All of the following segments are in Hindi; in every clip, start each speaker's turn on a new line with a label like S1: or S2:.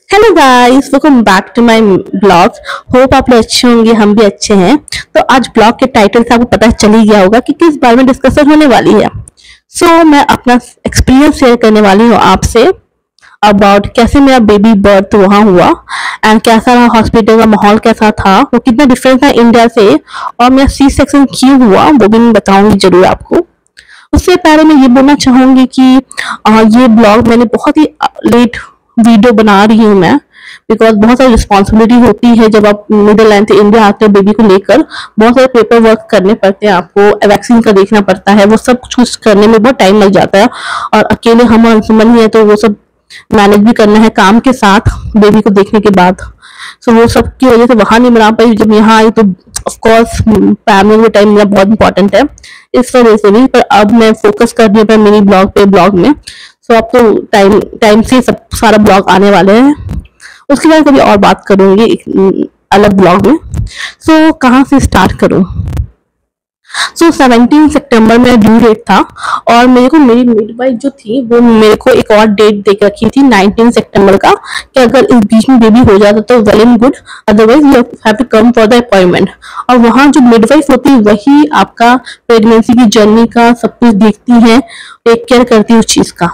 S1: Hello guys, welcome back to my blog. Hope आप लोग अच्छे होंगे, हम भी अच्छे हैं। तो आज ब्लॉग के टाइटल से आपको पता चल ही गया होगा कि किस बारे में डिस्कशन होने वाली है। मैं अपना एक्सपीरियंस शेयर करने वाली हूँ आपसे अबाउट कैसे मेरा बेबी बर्थ वहाँ हुआ एंड कैसा रहा, हॉस्पिटल का माहौल कैसा था, वो कितना डिफरेंट था इंडिया से, और मेरा सी सेक्शन क्यों हुआ वो भी मैं बताऊंगी जरूर आपको। उससे पहले मैं ये बोलना चाहूंगी कि ये ब्लॉग मैंने बहुत ही लेट वीडियो बना रही हूँ मैं, बिकॉज बहुत सारी रिस्पॉन्सिबिलिटी होती है जब आप नीदरलैंड से इंडिया आते हो बेबी को लेकर। बहुत सारे पेपर वर्क करने पड़ते हैं, आपको वैक्सीन का देखना पड़ता है, वो सब कुछ करने में बहुत टाइम लग जाता है। और अकेले हम अनसुमन ही है तो वो सब मैनेज भी करना है काम के साथ बेबी को देखने के बाद। वो सब की वजह से वहां नहीं बना पाई। जब यहाँ आई तो ऑफ कोर्स फैमिली में टाइम मेरा बहुत इंपॉर्टेंट है, इस वजह से भी। पर अब मैं फोकस कर रही हूँ मिनी ब्लॉग में। अब तो टाइम टाइम से सब सारा ब्लॉग आने वाले हैं, उसके बाद कभी और बात करूंगी एक अलग ब्लॉग में। कहाँ से स्टार्ट करूं? 17 सितंबर में ड्यू डेट था, और मेरे को मेरी मिडवाइफ जो थी वो मेरे को एक और डेट दे रखी थी 19 सितंबर का, कि अगर इस बीच में बेबी हो जाता तो well and good, otherwise you have to come for the appointment. और वहाँ जो मिडवाइफ होती है वही आपका प्रेगनेंसी की जर्नी का सब कुछ देखती है, टेक केयर करती है उस चीज का।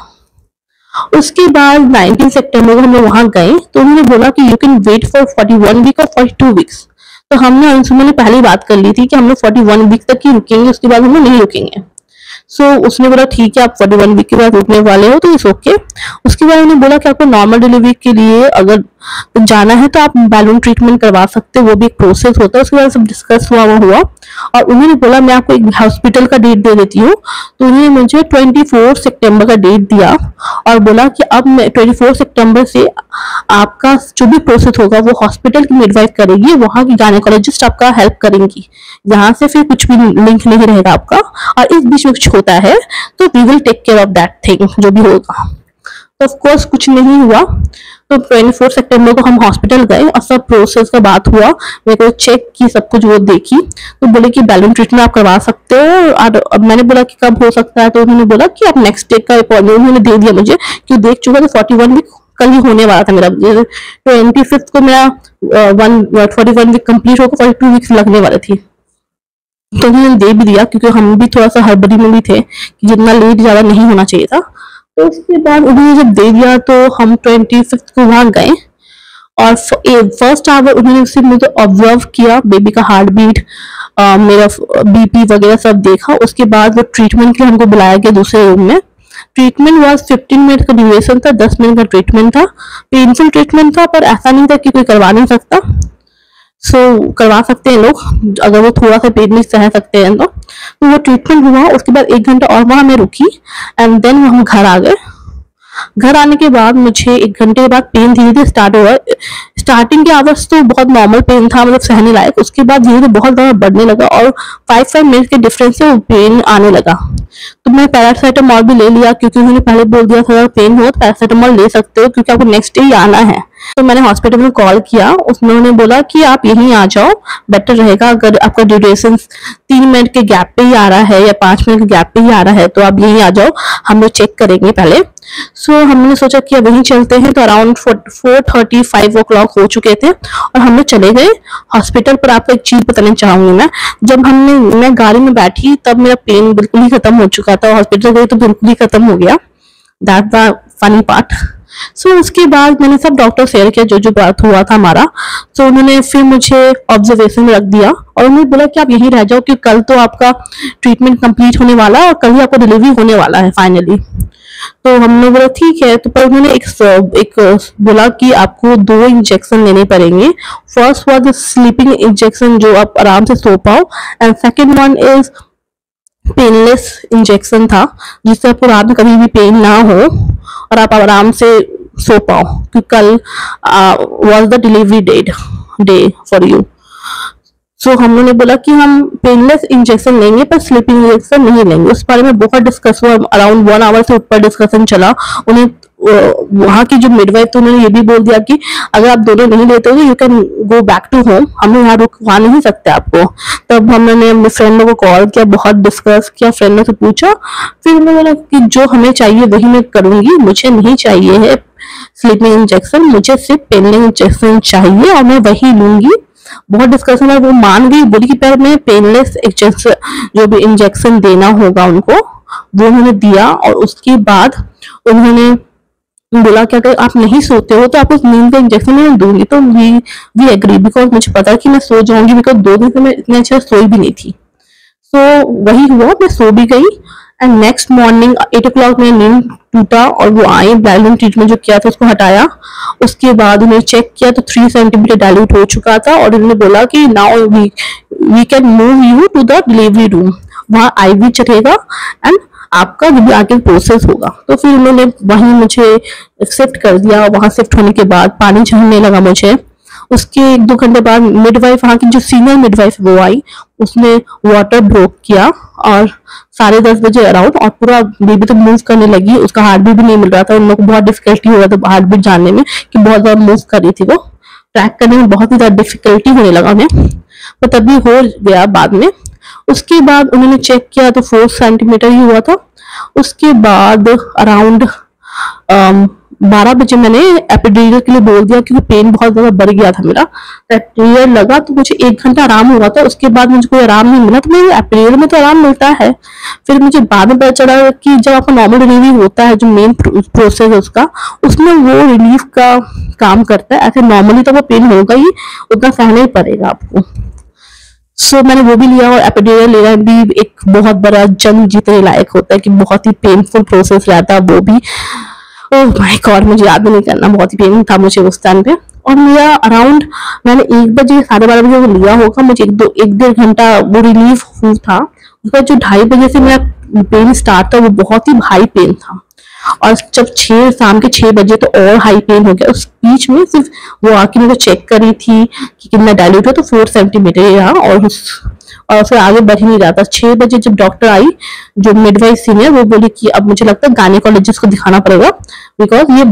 S1: उसके बाद 19 सितंबर को हम लोग वहां गए तो उन्होंने बोला कि you can wait for 41 week और 42 वीक्स। तो हमने अंशुमन ने पहले बात कर ली थी कि हम लोग 41 वीक तक ही रुकेंगे, उसके बाद हम लोग नहीं रुकेंगे। उसने बोला ठीक है, आप 41 वीक के बाद रुकने वाले हो तो इट्स ओके। उसके बाद उन्होंने बोला कि आपको नॉर्मल डिलीवरी के लिए अगर जाना है तो आप बैलून ट्रीटमेंट करवा सकते हो, वो भी एक प्रोसेस होता है। उसके बाद सब डिस्कस हुआ और उन्होंने बोला मैं आपको एक हॉस्पिटल का डेट दे देती हूँ। तो उन्होंने मुझे 24 सितंबर का डेट दिया और बोला कि अब मैं 24 सितंबर से आपका जो भी प्रोसेस होगा वो हॉस्पिटल की मिडवाइफ करेगी, वहां की गायनेकोलॉजिस्ट आपका हेल्प करेंगी, यहाँ से फिर कुछ भी लिंक नहीं रहेगा आपका। और इस बीच में कुछ होता है तो we will take care of that thing, जो भी होगा। तो ऑफ कोर्स कुछ नहीं हुआ। तो 24 सितंबर को हम हॉस्पिटल गए और सब प्रोसेस का बात हुआ, मेरे को चेक की, सब कुछ वो देखी। तो बोले कि बैलून ट्रीटमेंट आप करवा सकते हो। और अब मैंने बोला कि कब हो सकता है, तो उन्होंने बोला कि आप नेक्स्ट डे का अपॉइंटमेंट उन्होंने दे दिया मुझे, कि देख चुका तो 41 वीक कल ही होने वाला था मेरा। 25 को मेरा 41 वीक कंप्लीट होकर 42 वीक्स लगने वाले थी। तो उन्होंने दे भी दिया, क्योंकि हम भी थोड़ा सा हड़बड़ी में भी थे कि जितना लेट ज्यादा नहीं होना चाहिए था। तो उसके बाद उन्होंने जब दे दिया तो हम 25 को वहां गए, और फर्स्ट आवर उन्होंने उससे मुझे ऑब्जर्व किया, बेबी का हार्ट बीट, मेरा बीपी वगैरह सब देखा। उसके बाद वो ट्रीटमेंट के लिए हमको बुलाया गया दूसरे रूम में। ट्रीटमेंट वाज 15 मिनट का ड्यूरेशन था, 10 मिनट का ट्रीटमेंट था। पेनफुल ट्रीटमेंट था, पर ऐसा नहीं था कि कोई करवा नहीं सकता। करवा सकते हैं लोग अगर वो थोड़ा सा पेन में सह सकते हैं तो वो ट्रीटमेंट हुआ। उसके बाद 1 घंटा और वहां मैं रुकी एंड देन हम घर आ गए। घर आने के बाद मुझे 1 घंटे के बाद पेन धीरे धीरे स्टार्ट हुआ। स्टार्टिंग के आवर्स तो बहुत नॉर्मल पेन था, मतलब सहने लायक। उसके बाद धीरे धीरे बहुत ज्यादा बढ़ने लगा और 5 मिनट के डिफरेंस से वो पेन आने लगा। तो मैं पैरासिटामोल भी ले लिया, क्योंकि उन्होंने पहले बोल दिया था अगर पेन हो तो पैरासिटामोल ले सकते हो, क्योंकि आपको नेक्स्ट डे ही आना है। तो मैंने हॉस्पिटल में कॉल किया, उन्होंने बोला कि आप यहीं आ जाओ, बेटर रहेगा। अगर आपका ड्यूरेशन 3 मिनट के गैप पे ही आ रहा है या 5 मिनट के गैप पे ही आ रहा है तो आप यहीं आ जाओ, हम लोग चेक करेंगे पहले। हमने सोचा कि अब वहीं चलते हैं। तो अराउंड 4:35 o'clock हो चुके थे और हम लोग चले गए हॉस्पिटल। पर आपको एक चीज बताना चाहूंगी मैं, जब मैं गाड़ी में बैठी तब मेरा पेन बिल्कुल ही खत्म हो चुका था, हॉस्पिटल गई तो बिल्कुल ही खत्म हो गया। That the funny part. उसके बाद मैंने सब डॉक्टर शेयर किया जो जो बात हुआ था हमारा। उन्होंने फिर मुझे ऑब्जर्वेशन में रख दिया और उन्होंने बोला कि आप यहीं रह जाओ, कि कल तो आपका ट्रीटमेंट कंप्लीट होने वाला है और कल ही आपको डिलीवरी होने वाला है फाइनली। तो हमने बोला ठीक है। तो पर उन्होंने एक बोला कि आपको 2 इंजेक्शन लेने पड़ेंगे। फर्स्ट वाज स्लीपिंग इंजेक्शन, जो आप आराम से सो पाओ, and second one is painless injection था, जिससे आपको रात में कभी भी पेन ना हो और आप आराम से सो पाओ, कि कल was the delivery day for you. हम लोगों ने बोला कि हम पेनलेस इंजेक्शन लेंगे पर स्लीपिंग इंजेक्शन नहीं लेंगे। उस बारे में बहुत डिस्कस हुआ, अराउंड 1 आवर से ऊपर डिस्कशन चला। वहाँ की जो मिडवाइफ तो उन्होंने ये भी बोल दिया कि अगर आप दोनों नहीं लेते हो तो you can go back to home, हम यहाँ रुकवा नहीं सकते आपको। तब हमने अपने फ्रेंड को कॉल किया, बहुत डिस्कस किया, फ्रेंड से पूछा, फिर उन्होंने बोला कि जो हमें चाहिए वही मैं करूंगी, मुझे नहीं चाहिए है स्लीपिंग इंजेक्शन, मुझे सिर्फ पेन इंजेक्शन चाहिए और मैं वही लूंगी। बहुत डिस्कशन है, वो मान गई, बोली कि पहले मैं पेनलेस इंजेक्शन जो भी इंजेक्शन देना होगा उनको वो उन्होंने दिया, और उसके बाद उन्होंने बोला कि अगर आप नहीं सोते हो तो आपको नींद का इंजेक्शन मैं दूंगी। तो वी एग्री, बिकॉज मुझे पता है कि मैं सो जाऊंगी, बिकॉज 2 दिन से मैं इतने अच्छा सोई भी नहीं थी। तो वही हुआ, मैं सो भी गई एंड नेक्स्ट मॉर्निंग 8 o'clock में नींद टूटा और वो आई, डायल्यूट ट्रीटमेंट जो किया था उसको हटाया, उसके बाद उन्हें चेक किया तो 3 सेंटीमीटर डायल्यूट हो चुका था, और उन्होंने बोला कि now we can move you to the delivery room, वहाँ आईवी चढ़ेगा एंड आपका जो भी आगे प्रोसेस होगा। तो फिर उन्होंने वहीं मुझे शिफ्ट कर दिया। वहां शिफ्ट होने के बाद पानी झड़ने लगा मुझे। उसके 1-2 घंटे बाद मिडवाइफ, वहाँ की जो सीनियर मिडवाइफ वो आई, उसने वाटर ब्रोक किया और 10:30 बजे अराउंड, और पूरा बेबी तो मूव करने लगी, उसका हार्ट बीट भी नहीं मिल रहा था, उन लोग को बहुत डिफिकल्टी हो रहा था हार्ट बीट जानने में कि बहुत ज्यादा मूव कर रही थी, वो ट्रैक करने में बहुत ही ज्यादा डिफिकल्टी होने लगा उन्हें, तो तभी हो गया बाद में। उसके बाद उन्होंने चेक किया तो 4 सेंटीमीटर ही हुआ था। उसके बाद अराउंड 12 बजे मैंने एपिड्यूरल के लिए बोल दिया क्योंकि पेन बहुत ज्यादा बढ़ गया था मेरा। एपिड्यूरल लगा तो मुझे 1 घंटा आराम हुआ था, उसके बाद मुझे कोई आराम नहीं मिला। तो मुझे एपिड्यूरल में तो आराम मिलता है। फिर मुझे बाद में पता चला कि जब आपका नॉर्मल डिलीवरी होता है, जो मेन प्रोसेस है उसका, उसमें वो रिलीफ का काम करता है। ऐसे नॉर्मली तो वो पेन होगा ही, उतना सहना ही पड़ेगा आपको। सो मैंने वो भी लिया, और एपिड्यूरल लेना भी एक बहुत बड़ा जंग जीतने लायक होता है कि बहुत ही पेनफुल प्रोसेस रहता है वो भी। ओह माय गॉड, मुझे याद भी नहीं करना, बहुत ही पेन था मुझे उस टाइम पे। और मेरा अराउंड मैंने 1 बजे 12:30 बजे वो लिया होगा, मुझे 1-1.5 घंटा वो रिलीफ हुआ था। उसके बाद जो 2:30 बजे से मेरा पेन स्टार्ट था वो बहुत ही हाई पेन था, और जब शाम के 6 बजे तो और हाई पेन हो गया। उस बीच में सिर्फ वो आके मेरे को चेक करी थी कि कितना डायल्यूट है, तो 4 सेंटीमीटर ही रहा, और फिर आगे बढ़ ही नहीं रहा था। 6 बजे जब डॉक्टर आई, जो मिडवाइफ सीनियर, वो बोली कि अब मुझे लगता है गायनेकोलॉजिस्ट को दिखाना पड़ेगा, बिकॉज ये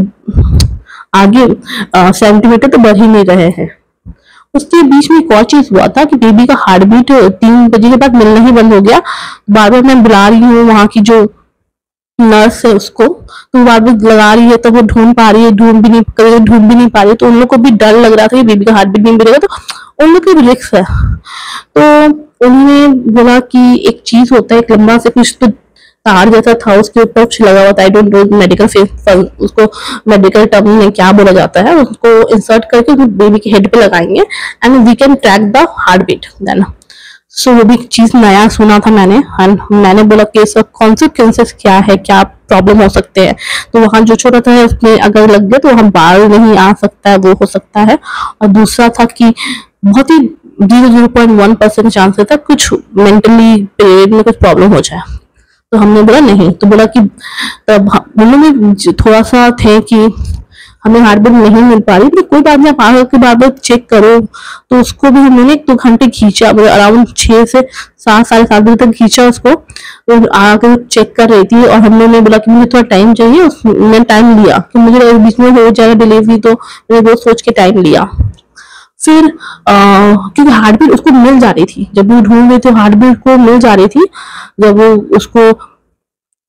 S1: आगे सेंटीमीटर तो बढ़ ही नहीं रहे हैं। उसके बीच में एक और चीज हुआ था कि बेबी का हार्ट बीट 3 बजे के बाद मिलना ही बंद हो गया। बार बार मैं बुला रही हूँ वहां की जो नर्स है उसको, तो बार बार लगा रही है, तो वो ढूंढ भी नहीं पा रही, तो उन लोग को भी डर लग रहा था कि बेबी का हार्ट बीट नहीं मिलेगा, तो उन लोग की भी रिस्क है। तो उन्होंने बोला कि एक चीज होता है, एक लंबा से कुछ तो तार जैसा था, उसके ऊपर कुछ लगा हुआ था, आई डोंट नो मेडिकल उसको मेडिकल टर्म में क्या बोला जाता है, उसको इंसर्ट करके बेबी के हेड पे लगाएंगे and we can track the heart beat then. So वो भी चीज नया सुना था मैंने, एंड मैंने बोला कि इसका कॉन्सिक्वेंसेस क्या है, क्या प्रॉब्लम हो सकते हैं। तो वहां जो छोटा था उसमें अगर लग गया तो वहां बाल नहीं आ सकता है, वो हो सकता है। और दूसरा था कि बहुत ही 0.1% चांसेस था कुछ मेंटली पीरियड में कुछ प्रॉब्लम हो जाए। तो हमने बोला नहीं, तो बोला कि तब उन्होंने थोड़ा सा थे कि हमें हार्ट बीट नहीं मिल पा रही, तो कोई बात नहीं, आप आगे के बार चेक करो। तो उसको भी हमने 1-2 घंटे खींचा, अराउंड 6 से 7, 7:30 बजे तक खींचा उसको, तो आगे चेक कर रही थी। और हमने बोला कि मुझे थोड़ा टाइम चाहिए, मैंने टाइम लिया कि मुझे बीच में हो जाएगा डिलीवरी, तो मैंने वो सोच के टाइम लिया। फिर क्योंकि हार्ट बीट उसको मिल जा रही थी, जब वो ढूंढ रही थी हार्ट बीट को मिल जा रही थी, जब वो उसको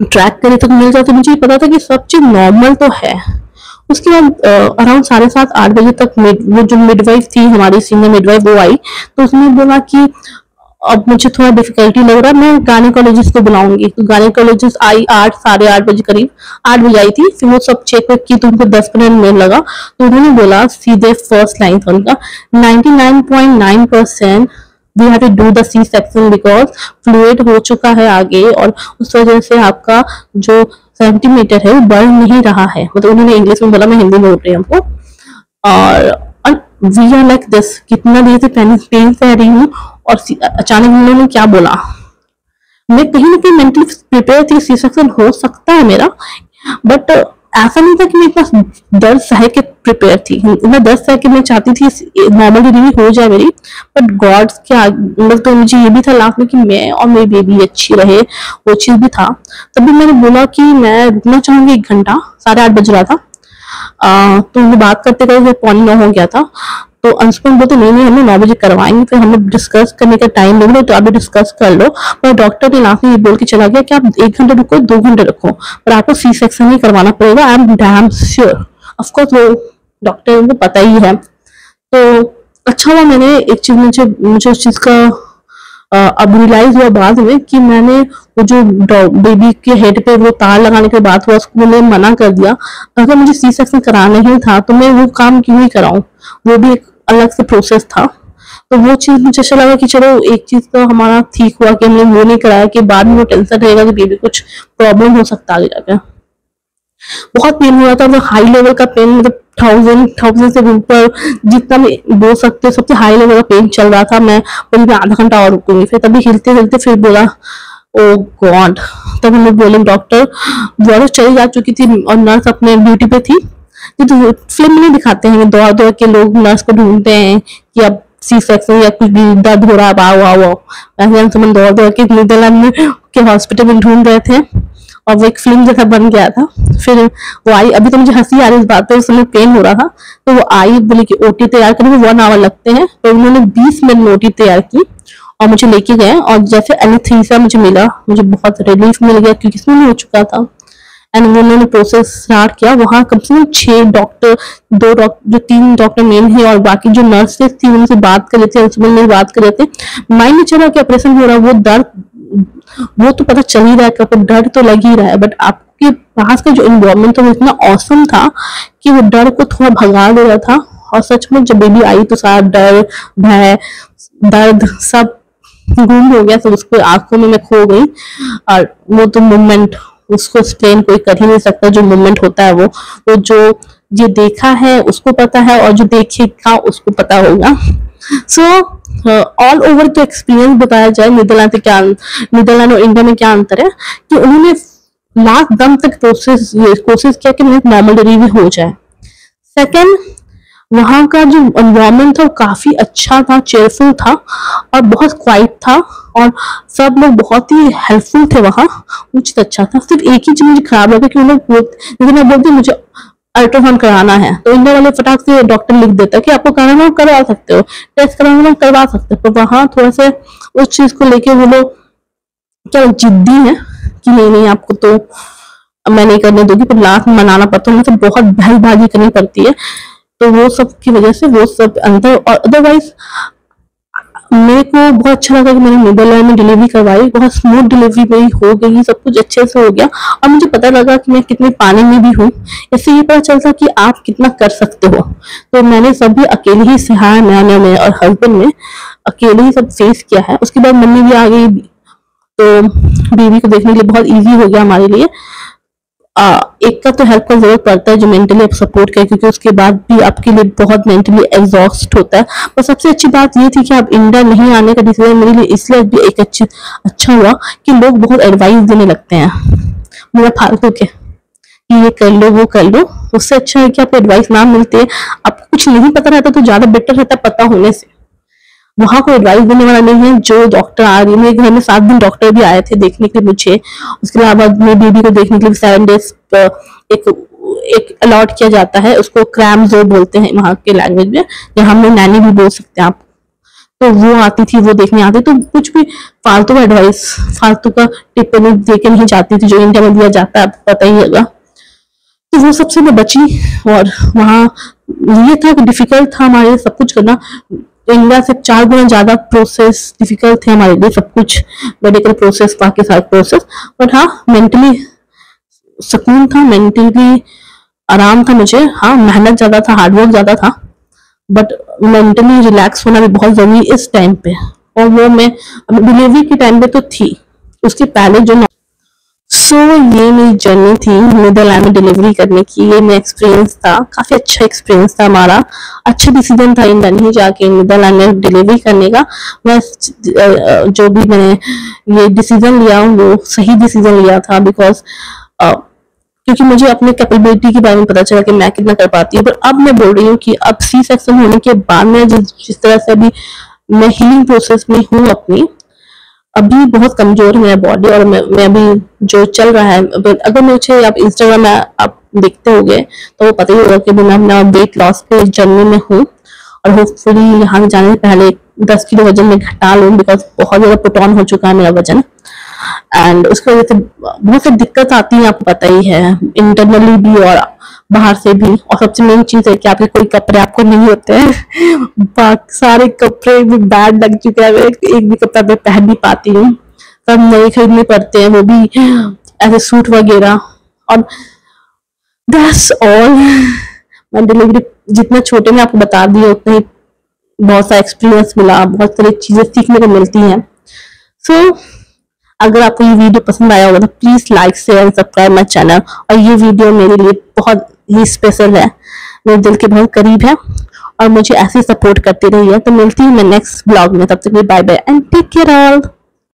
S1: ट्रैक करे तो मिल जाती, मुझे पता था कि सब चीज नॉर्मल तो है। उसके बाद अराउंड 7:30-8 बजे तक वो जो मिडवाइफ थी हमारी सीनियर मिडवाइफ, वो आई, तो उसने बोला कि अब मुझे थोड़ा डिफिकल्टी लग रहा है, मैं गायनेकोलॉजिस्ट को बुलाऊंगी। तो गायनेकोलॉजिस्ट आई 8-8:30 बजे करीब, 8 बजे आई थी। फिर वो सब चेक की तो उनको 10 मिनट में लगा, तो उन्होंने बोला सीधे फर्स्ट लाइन था उनका, 99.9% we have to do the C section because fluid हो चुका है आगे, और उस वजह से आपका जो सेंटीमीटर है वो बढ़ नहीं रहा है। मतलब उन्होंने इंग्लिश में बोला, मैं हिंदी में बोल रही हूँ हमको। और वी आर लाइक दिस, कितना देर से पेन से रही हूँ, और अचानक उन्होंने क्या बोला। मैं कहीं ना कहीं मेंटली प्रिपेयर थी, सी सेक्शन हो सकता है मेरा, बट ऐसा नहीं था कि मैं इतना दर्द सह के प्रिपेयर थी, इतना दर्द सह के मैं चाहती थी नॉर्मल डिलीवरी हो जाए मेरी, बट गॉड क्या मतलब, तो मुझे ये भी था लास्ट में कि मैं और मेरी बेबी अच्छी रहे, वो चीज भी था। तभी मैंने बोला कि मैं रुकना चाहूंगी 1 घंटा, 8:30 बज रहा था। तो मैं बात करते करते 8:45 हो गया था। तो अंशुमन बोलते नहीं नहीं, हमें 9 बजे करवाएंगे, फिर हमें डिस्कस करने का टाइम दे, तो अभी डिस्कस कर लो। पर डॉक्टर ने लास्ट में ये बोल के चला गया कि आप 1 घंटे रुको, 2 घंटे रखो, पर आपको सी सेक्शन ही करवाना पड़ेगा, I am damn sure. Of course वो डॉक्टर को पता ही है। तो अच्छा हुआ, मैंने एक चीज, मुझे उस चीज का अब रियलाइज हुआ बाद में कि मैंने वो जो बेबी के हेड पे वो तार लगाने के बाद हुआ, उसको मैंने मना कर दिया। अगर मुझे सी सेक्शन कराना ही था तो मैं वो काम क्यों ही कराऊं, वो भी एक अलग से प्रोसेस था। तो वो चीज मुझे अच्छा लगा कि चलो एक चीज तो हमारा ठीक हुआ कि हमने वो नहीं कराया कि बाद में वो टेंशन रहेगा कि बेबी कुछ प्रॉब्लम हो सकता है आगे जाकर। बहुत पेन हो रहा था, वो हाई लेवल का पेन, मतलब 1000 से ऊपर जितना भी बोल सकते, सबसे हाई लेवल का पेन चल रहा था। मैं बोली मैं आधा घंटा और रुकूंगी, फिर तभी हिलते हिलते फिर बोला ओ गॉड। तब हम लोग बोले डॉक्टर, वो चली जा चुकी थी और नर्स अपने ड्यूटी पे थी। ये तो फिल्म में नहीं दिखाते हैं, दौड़ दौड़ के लोग नर्स को ढूंढते हैं कि अब सी सेक्शन या कुछ भी दर्द हो रहा है, आओ आओ आओ। वैसे हम सब दौड़ दौड़ के नीदरलैंड के हॉस्पिटल में ढूंढ रहे थे, और वो एक फिल्म जैसा बन गया था। फिर वो आई, अभी तो मुझे हंसी आ रही इस बात पे, उस समय पेन हो रहा था। तो वो आई, बोली कि ओटी तैयार करने में 1 आवर लगते हैं, तो उन्होंने 20 मिनट में ओटी तैयार की और मुझे लेके गए। और जैसे एनेस्थीसिया मुझे मिला, मुझे बहुत रिलीफ मिल गया क्योंकि इसमें नहीं हो चुका था। एंड उन्होंने प्रोसेस स्टार्ट किया। वहां कम से कम 6 डॉक्टर, 2 डॉक्टर, जो 3 डॉक्टर मेन है और बाकी जो नर्सेस थी उनसे बात कर रहे थे, अंशुमन में बात कर रहे थे। माइंड में चला कि ऑपरेशन हो रहा है, वो दर्द वो तो पता चल ही रहा है कि आपको डर तो लग ही रहा है, बट आपके पास का जो इन्वायरमेंट था वो इतना ऑसम था कि वो डर को थोड़ा भगा दे रहा था। और सच में जब बेबी आई तो सारा डर, भय, दर्द सब गुम हो गया, सब उसको आंखों में मैं खो गई। और वो तो मोमेंट, उसको एक्सप्लेन कोई कर ही नहीं सकता। जो मोमेंट होता है वो जो ये देखा है उसको पता है, और जो देखेगा उसको पता होगा। सो ऑल ओवर तो एक्सपीरियंस बताया जाए, नीदरलैंड और इंडिया में क्या अंतर है, कि उन्होंने लास्ट दम तक कोशिश किया कि मेरी नॉर्मल डिलीवरी हो जाए। सेकेंड, वहां का जो एनवायरनमेंट था वो काफी अच्छा था, चेयरफुल था और बहुत क्वाइट था, और सब लोग बहुत ही हेल्पफुल थे वहां। वो चीज अच्छा था। सिर्फ एक ही चीज मुझे खराब लगा कि उन्होंने जैसे मैं बोलती मुझे अल्ट्रासाउंड कराना है, तो इंडिया वाले फटाक से डॉक्टर लिख देता है कि आपको कराना हो करवा सकते हो, टेस्ट कराना हो करवा सकते हो। पर वहां थोड़ा सा उस चीज को लेके वो लोग क्या जिद्दी है कि नहीं नहीं आपको तो मैं नहीं करने दूंगी, पर लास्ट में मनाना पड़ता है, मतलब बहुत बहसबाजी करनी पड़ती है। तो वो सब की वजह से वो सब अंदर। और अदरवाइज मेरे को बहुत अच्छा लगा कि मैंने नीदरलैंड में डिलीवरी करवाई, बहुत स्मूथ डिलीवरी मेरी हो गई, सब कुछ अच्छे से हो गया। और मुझे पता लगा कि मैं कितने पानी में भी हूँ, इससे ये पता चलता कि आप कितना कर सकते हो। तो मैंने सब भी अकेले ही सहा, मैंने में और हस्बैंड ने अकेले ही सब फेस किया है। उसके बाद मम्मी भी आ गई, तो बेबी को देखने के लिए बहुत ईजी हो गया हमारे लिए। एक का तो हेल्प का जरूरत पड़ता है जो मेंटली सपोर्ट करे, क्योंकि उसके बाद भी आपके लिए बहुत मेंटली एग्जॉस्ट होता है। पर सबसे अच्छी बात ये थी कि आप इंडिया नहीं आने का डिसीजन मेरे लिए इसलिए भी एक अच्छा हुआ कि लोग बहुत एडवाइस देने लगते हैं मेरा फालतू के, कि ये कर लो वो कर लो। उससे अच्छा है कि आपको एडवाइस ना मिलते, आपको कुछ नहीं पता रहता तो ज्यादा बेटर रहता पता होने से। वहां कोई एडवाइस देने वाला नहीं है। जो डॉक्टर आ रही है, मेरे घर में 7 दिन डॉक्टर भी आए थे देखने के लिए मुझे। उसके अलावा मेरी बेबी को देखने के लिए 7 डेज एक अलॉट किया जाता है, उसको क्रैम्स बोलते हैं वहां के लैंग्वेज में, या हम लोग नैनी भी बोल सकते हैं आप। तो वो आती थी, वो देखने आती, तो कुछ भी फालतू का एडवाइस, फालतू का टिप्पणी दे के नहीं जाती थी जो इंडिया में दिया जाता है, आपको पता ही होगा। तो वो सबसे मैं बची। और वहाँ ये था कि डिफिकल्ट था हमारे लिए सब कुछ करना, इंडिया से 4 गुना ज्यादा प्रोसेस डिफिकल्ट थे हमारे लिए, सब कुछ मेडिकल प्रोसेस, बाकी सारे प्रोसेस। बट हाँ, मेंटली सुकून था, मेंटली आराम था मुझे। हाँ, मेहनत ज्यादा था, हार्डवर्क ज्यादा था, बट मेंटली रिलैक्स होना भी बहुत जरूरी इस टाइम पे। और वो मैं डिलीवरी के टाइम पे तो थी, उसके पहले जो ये मेरी जर्नी थी नीदरलैंड में डिलीवरी करने की। ये मेरा एक्सपीरियंस था, काफी अच्छा एक्सपीरियंस था हमारा। अच्छा डिसीजन था इंडिया नहीं जाके नीदरलैंड में डिलीवरी करने का। मैं जो भी मैंने ये डिसीजन लिया वो सही डिसीजन लिया था, बिकॉज क्योंकि मुझे अपने कैपेबिलिटी के बारे में पता चला कि मैं कितना कर पाती हूँ। पर अब मैं बोल रही हूँ कि अब सी सेक्शन होने के बाद में जिस तरह से अभी मैं हीलिंग प्रोसेस में हूँ अपनी, अभी बहुत कमजोर है मेरा बॉडी, और मैं अभी जो चल रहा है, अगर मुझे आप इंस्टाग्राम में आप देखते होंगे तो वो पता ही होगा कि मैं अपना वेट लॉस के जर्नी में हूँ, और होपफुली यहाँ जाने से पहले 10 किलो वजन में घटा लूँ, बिकॉज बहुत ज्यादा पुट ऑन हो चुका है मेरा वजन। एंड उसकी वजह से बहुत सी दिक्कत आती है, आपको पता ही है, इंटरनली भी और बाहर से भी। और सबसे मेन चीज है कि आपके कोई कपड़े आपको नहीं होते हैं बाकी सारे कपड़े भी बैड लग चुके हैं, एक भी कपड़ा मैं पहन नहीं पाती हूँ, सब नए खरीदने पड़ते हैं, वो भी ऐसे सूट वगैरह। और दैट्स ऑल। मैं डिलीवरी जितना छोटे में आपको बता दिया उतना ही बहुत सा एक्सपीरियंस मिला, बहुत सारी चीजें सीखने को मिलती हैं। सो अगर आपको ये वीडियो पसंद आया होगा तो please like share and subscribe my channel. और ये वीडियो मेरे लिए बहुत ही स्पेशल है, मेरे दिल के बहुत करीब है, और मुझे ऐसे सपोर्ट करती रही है। तो मिलती हूँ मैं नेक्स्ट ब्लॉग में, तब तक bye bye and take care all.